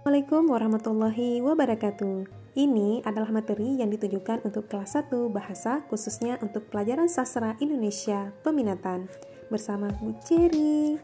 Assalamualaikum warahmatullahi wabarakatuh. Ini adalah materi yang ditujukan untuk kelas 1 bahasa, khususnya untuk pelajaran sastra Indonesia peminatan bersama Bu Cherry.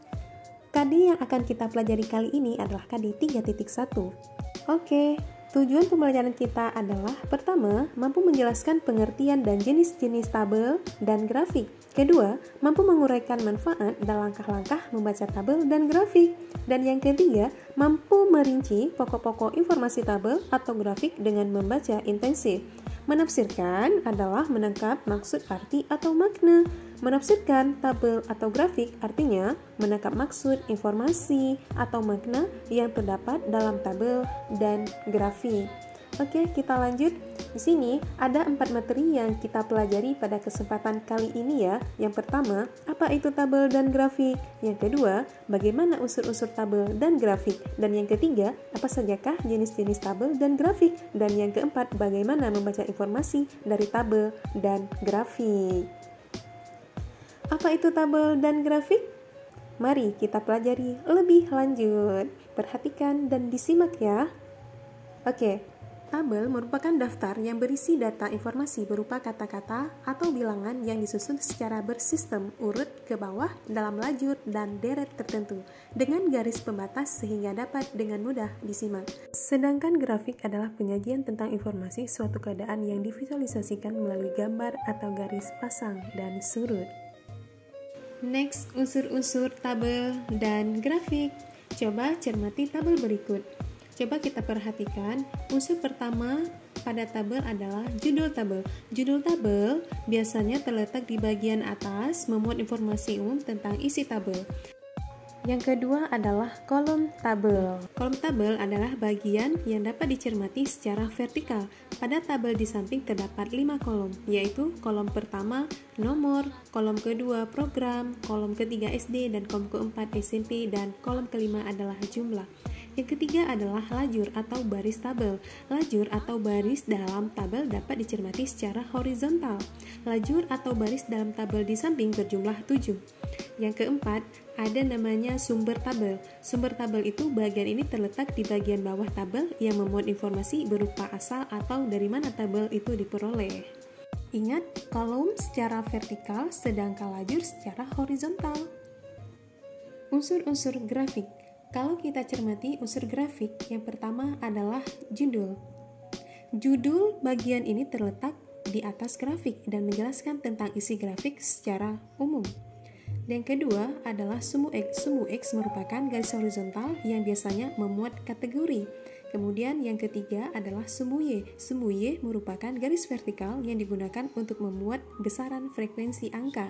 KD yang akan kita pelajari kali ini adalah KD 3.1. Oke, tujuan pembelajaran kita adalah pertama, mampu menjelaskan pengertian dan jenis-jenis tabel dan grafik. Kedua, mampu menguraikan manfaat dan langkah-langkah membaca tabel dan grafik. Dan yang ketiga, mampu merinci pokok-pokok informasi tabel atau grafik dengan membaca intensif. Menafsirkan adalah menangkap maksud, arti, atau makna. Menafsirkan tabel atau grafik artinya menangkap maksud, informasi, atau makna yang terdapat dalam tabel dan grafik. Oke, kita lanjut. Di sini ada 4 materi yang kita pelajari pada kesempatan kali ini ya. Yang pertama, apa itu tabel dan grafik? Yang kedua, bagaimana unsur-unsur tabel dan grafik? Dan yang ketiga, apa sajakah jenis-jenis tabel dan grafik? Dan yang keempat, bagaimana membaca informasi dari tabel dan grafik? Apa itu tabel dan grafik? Mari kita pelajari lebih lanjut. Perhatikan dan disimak ya. Oke. Tabel merupakan daftar yang berisi data informasi berupa kata-kata atau bilangan yang disusun secara bersistem urut ke bawah dalam lajur dan deret tertentu dengan garis pembatas sehingga dapat dengan mudah disimak. Sedangkan grafik adalah penyajian tentang informasi suatu keadaan yang divisualisasikan melalui gambar atau garis pasang dan surut. Next, unsur-unsur tabel dan grafik. Coba cermati tabel berikut. Coba kita perhatikan, unsur pertama pada tabel adalah judul tabel. Judul tabel biasanya terletak di bagian atas, memuat informasi umum tentang isi tabel. Yang kedua adalah kolom tabel. Kolom tabel adalah bagian yang dapat dicermati secara vertikal. Pada tabel di samping terdapat 5 kolom, yaitu kolom pertama nomor, kolom kedua program, kolom ketiga SD, dan kolom keempat SMP, dan kolom kelima adalah jumlah. Yang ketiga adalah lajur atau baris tabel. Lajur atau baris dalam tabel dapat dicermati secara horizontal. Lajur atau baris dalam tabel di samping berjumlah 7. Yang keempat, ada namanya sumber tabel. Sumber tabel itu bagian ini terletak di bagian bawah tabel yang memuat informasi berupa asal atau dari mana tabel itu diperoleh. Ingat, kolom secara vertikal sedangkan lajur secara horizontal. Unsur-unsur grafik. Kalau kita cermati unsur grafik, yang pertama adalah judul. Judul bagian ini terletak di atas grafik dan menjelaskan tentang isi grafik secara umum. Yang kedua adalah sumbu X. Sumbu X merupakan garis horizontal yang biasanya memuat kategori. Kemudian yang ketiga adalah sumbu Y. Sumbu Y merupakan garis vertikal yang digunakan untuk memuat besaran frekuensi angka.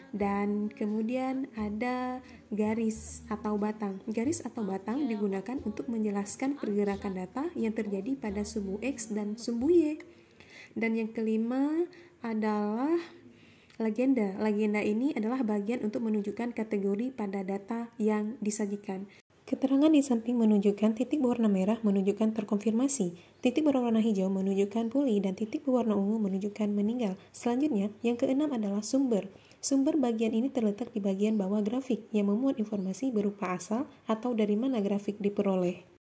Dan kemudian ada garis atau batang. Garis atau batang digunakan untuk menjelaskan pergerakan data yang terjadi pada sumbu X dan sumbu Y. Dan yang kelima adalah legenda. Legenda ini adalah bagian untuk menunjukkan kategori pada data yang disajikan. Keterangan di samping menunjukkan titik berwarna merah menunjukkan terkonfirmasi, titik berwarna hijau menunjukkan pulih, dan titik berwarna ungu menunjukkan meninggal. Selanjutnya, yang keenam adalah sumber. Sumber bagian ini terletak di bagian bawah grafik yang memuat informasi berupa asal atau dari mana grafik diperoleh.